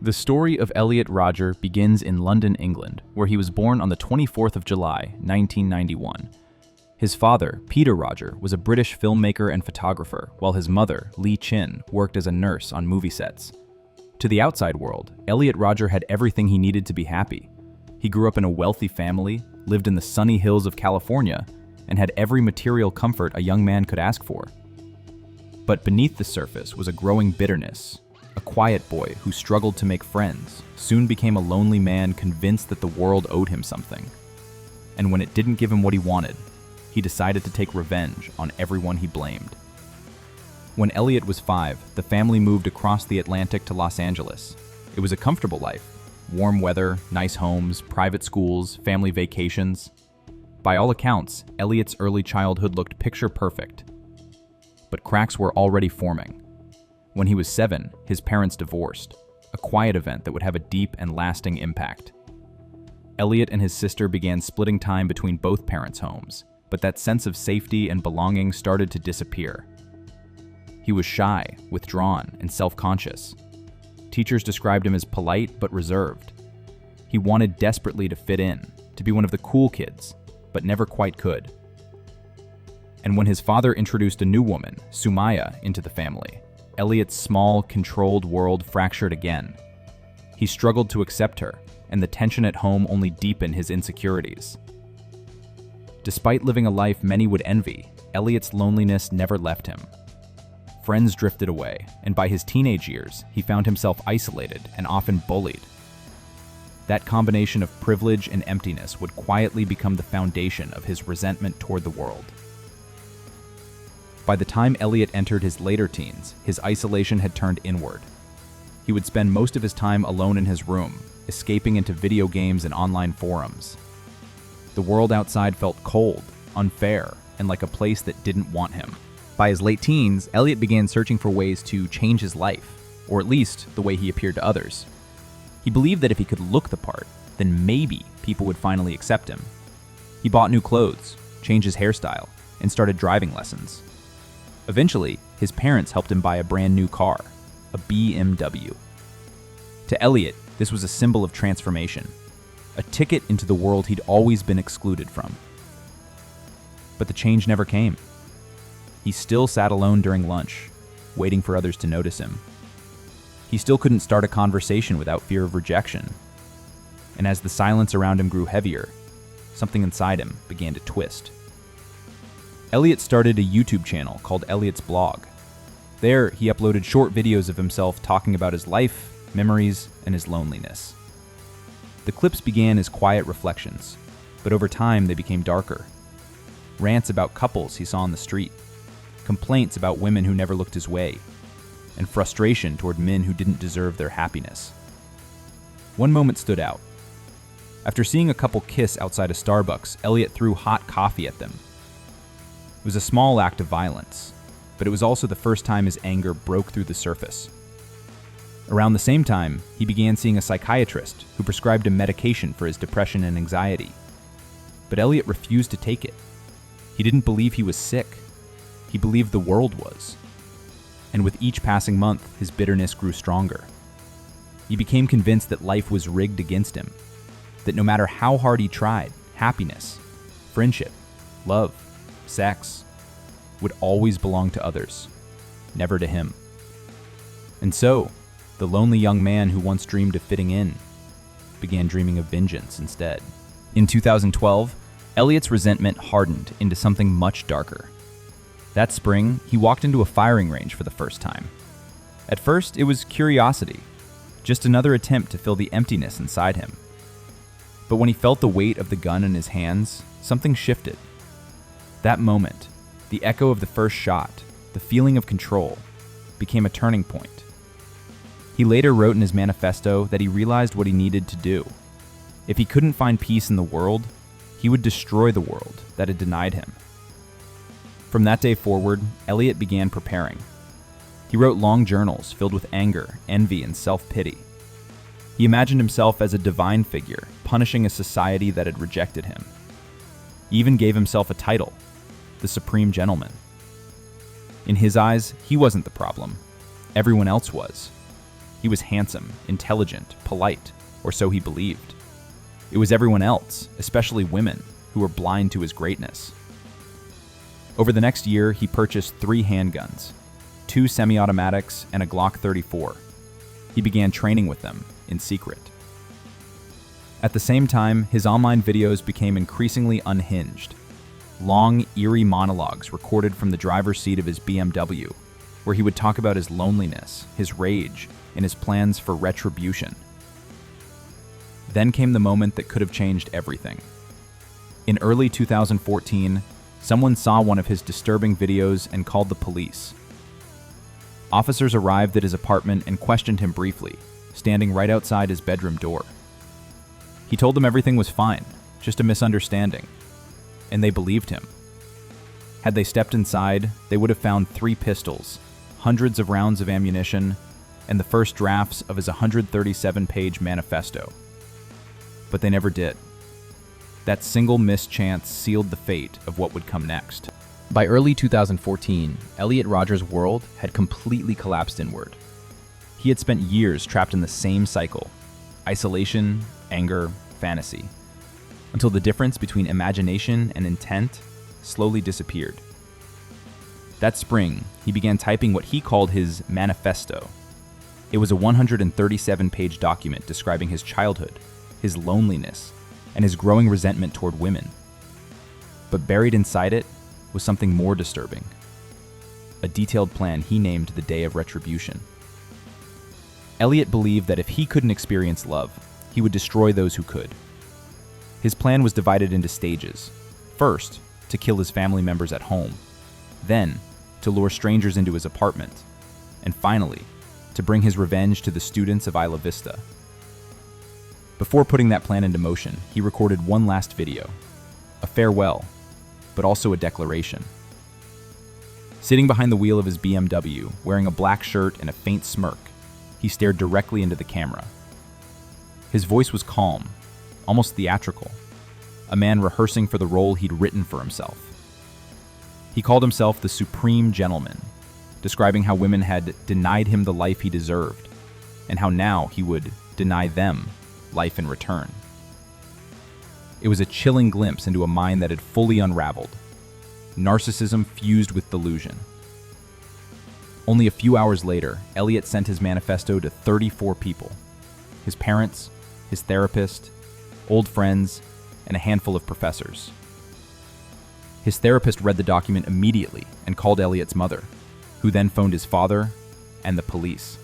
The story of Elliot Rodger begins in London, England, where he was born on the 24th of July, 1991. His father, Peter Rodger, was a British filmmaker and photographer, while his mother, Lee Chin, worked as a nurse on movie sets. To the outside world, Elliot Rodger had everything he needed to be happy. He grew up in a wealthy family, lived in the sunny hills of California, and had every material comfort a young man could ask for. But beneath the surface was a growing bitterness. A quiet boy who struggled to make friends soon became a lonely man convinced that the world owed him something. And when it didn't give him what he wanted, he decided to take revenge on everyone he blamed. When Elliot was 5, the family moved across the Atlantic to Los Angeles. It was a comfortable life. Warm weather, nice homes, private schools, family vacations. By all accounts, Elliot's early childhood looked picture perfect. But cracks were already forming. When he was 7, his parents divorced, a quiet event that would have a deep and lasting impact. Elliot and his sister began splitting time between both parents' homes, but that sense of safety and belonging started to disappear. He was shy, withdrawn, and self-conscious. Teachers described him as polite but reserved. He wanted desperately to fit in, to be one of the cool kids, but never quite could. And when his father introduced a new woman, Sumaya, into the family, Elliot's small, controlled world fractured again. He struggled to accept her, and the tension at home only deepened his insecurities. Despite living a life many would envy, Elliot's loneliness never left him. Friends drifted away, and by his teenage years, he found himself isolated and often bullied. That combination of privilege and emptiness would quietly become the foundation of his resentment toward the world. By the time Elliot entered his later teens, his isolation had turned inward. He would spend most of his time alone in his room, escaping into video games and online forums. The world outside felt cold, unfair, and like a place that didn't want him. By his late teens, Elliot began searching for ways to change his life, or at least the way he appeared to others. He believed that if he could look the part, then maybe people would finally accept him. He bought new clothes, changed his hairstyle, and started driving lessons. Eventually, his parents helped him buy a brand new car, a BMW. To Elliot, this was a symbol of transformation, a ticket into the world he'd always been excluded from. But the change never came. He still sat alone during lunch, waiting for others to notice him. He still couldn't start a conversation without fear of rejection. And as the silence around him grew heavier, something inside him began to twist. Elliot started a YouTube channel called Elliot's Blog. There, he uploaded short videos of himself talking about his life, memories, and his loneliness. The clips began as quiet reflections, but over time they became darker. Rants about couples he saw on the street, complaints about women who never looked his way, and frustration toward men who didn't deserve their happiness. One moment stood out. After seeing a couple kiss outside a Starbucks, Elliot threw hot coffee at them. It was a small act of violence, but it was also the first time his anger broke through the surface. Around the same time, he began seeing a psychiatrist who prescribed him medication for his depression and anxiety. But Elliot refused to take it. He didn't believe he was sick. He believed the world was. And with each passing month, his bitterness grew stronger. He became convinced that life was rigged against him, that no matter how hard he tried, happiness, friendship, love, sex would always belong to others, never to him. And so, the lonely young man who once dreamed of fitting in began dreaming of vengeance instead. In 2012, Elliot's resentment hardened into something much darker. That spring, he walked into a firing range for the first time. At first, it was curiosity, just another attempt to fill the emptiness inside him. But when he felt the weight of the gun in his hands, something shifted. That moment, the echo of the first shot, the feeling of control, became a turning point. He later wrote in his manifesto that he realized what he needed to do. If he couldn't find peace in the world, he would destroy the world that had denied him. From that day forward, Elliot began preparing. He wrote long journals filled with anger, envy, and self-pity. He imagined himself as a divine figure, punishing a society that had rejected him. He even gave himself a title, the Supreme Gentleman. In his eyes, he wasn't the problem. Everyone else was. He was handsome, intelligent, polite, or so he believed. It was everyone else, especially women, who were blind to his greatness. Over the next year, he purchased 3 handguns, 2 semi-automatics, and a Glock 34. He began training with them in secret. At the same time, his online videos became increasingly unhinged. Long, eerie monologues recorded from the driver's seat of his BMW, where he would talk about his loneliness, his rage, and his plans for retribution. Then came the moment that could have changed everything. In early 2014, someone saw one of his disturbing videos and called the police. Officers arrived at his apartment and questioned him briefly, standing right outside his bedroom door. He told them everything was fine, just a misunderstanding, and they believed him. Had they stepped inside, they would have found 3 pistols, hundreds of rounds of ammunition, and the first drafts of his 137-page manifesto. But they never did. That single mischance sealed the fate of what would come next. By early 2014, Elliot Rodger's world had completely collapsed inward. He had spent years trapped in the same cycle: isolation, anger, fantasy, until the difference between imagination and intent slowly disappeared. That spring, he began typing what he called his manifesto. It was a 137-page document describing his childhood, his loneliness, and his growing resentment toward women. But buried inside it was something more disturbing: a detailed plan he named the Day of Retribution. Elliot believed that if he couldn't experience love, he would destroy those who could. His plan was divided into stages. First, to kill his family members at home. Then, to lure strangers into his apartment. And finally, to bring his revenge to the students of Isla Vista. Before putting that plan into motion, he recorded one last video. A farewell, but also a declaration. Sitting behind the wheel of his BMW, wearing a black shirt and a faint smirk, he stared directly into the camera. His voice was calm, almost theatrical, a man rehearsing for the role he'd written for himself. He called himself the Supreme Gentleman, describing how women had denied him the life he deserved, and how now he would deny them life in return. It was a chilling glimpse into a mind that had fully unraveled, narcissism fused with delusion. Only a few hours later, Elliot sent his manifesto to 34 people: his parents, his therapist, old friends, and a handful of professors. His therapist read the document immediately and called Elliot's mother, who then phoned his father and the police.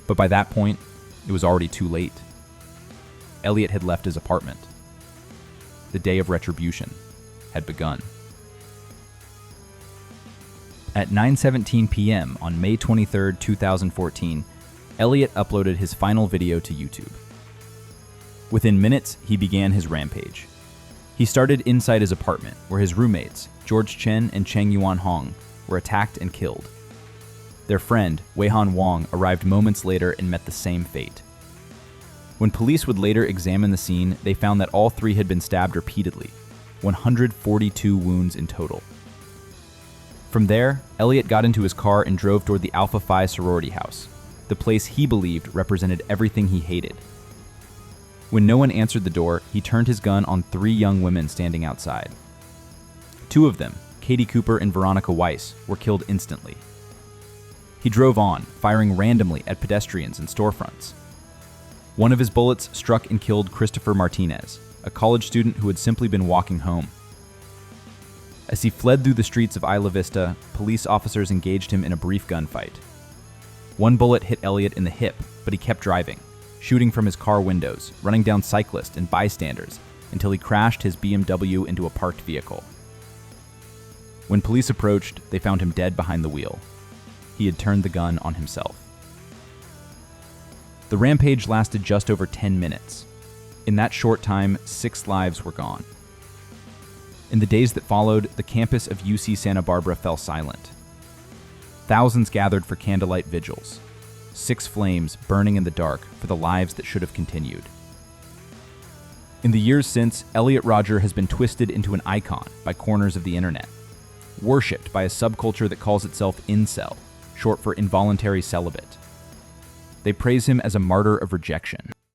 But by that point, it was already too late. Elliot had left his apartment. The Day of Retribution had begun. At 9:17 p.m. on May 23, 2014, Elliot uploaded his final video to YouTube. Within minutes, he began his rampage. He started inside his apartment, where his roommates, George Chen and Cheng Yuan Hong, were attacked and killed. Their friend, Weihan Wang, arrived moments later and met the same fate. When police would later examine the scene, they found that all 3 had been stabbed repeatedly, 142 wounds in total. From there, Elliot got into his car and drove toward the Alpha Phi sorority house, the place he believed represented everything he hated. When no one answered the door, he turned his gun on 3 young women standing outside. 2 of them, Katie Cooper and Veronica Weiss, were killed instantly. He drove on, firing randomly at pedestrians and storefronts. One of his bullets struck and killed Christopher Martinez, a college student who had simply been walking home. As he fled through the streets of Isla Vista, police officers engaged him in a brief gunfight. One bullet hit Elliot in the hip, but he kept driving, shooting from his car windows, running down cyclists and bystanders until he crashed his BMW into a parked vehicle. When police approached, they found him dead behind the wheel. He had turned the gun on himself. The rampage lasted just over 10 minutes. In that short time, 6 lives were gone. In the days that followed, the campus of UC Santa Barbara fell silent. Thousands gathered for candlelight vigils, 6 flames burning in the dark for the lives that should have continued. In the years since, Elliot Rodger has been twisted into an icon by corners of the internet, worshipped by a subculture that calls itself Incel, short for involuntary celibate. They praise him as a martyr of rejection.